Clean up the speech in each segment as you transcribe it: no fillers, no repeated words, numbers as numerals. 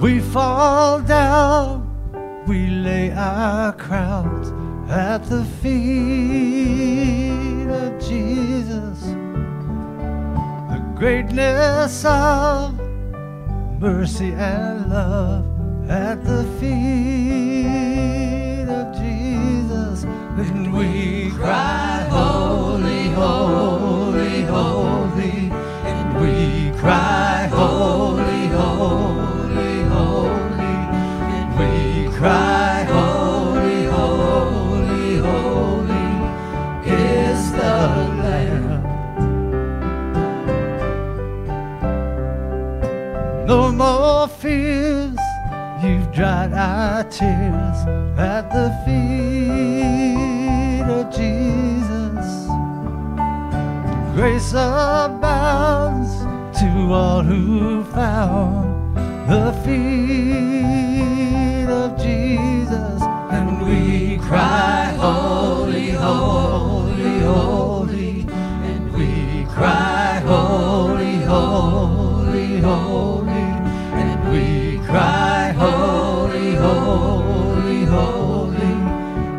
We fall down, we lay our crowns at the feet of Jesus. The greatness of mercy and love at the feet of Jesus. And we cry, holy, holy, holy. And we cry, holy, holy, holy. And we cry, holy, holy, holy is the Lamb. No more fears, you've dried our tears at the feet of Jesus. Grace abounds to all who found the feet of Jesus. And we cry, holy, holy, holy. And we cry, holy, holy, holy. And we cry, holy, holy, holy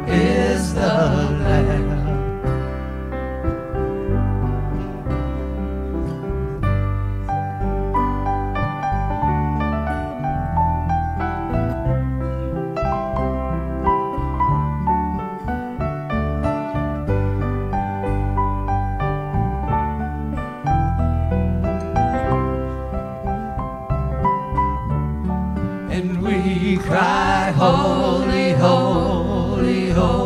is the Lamb. And we cry, holy, holy, holy.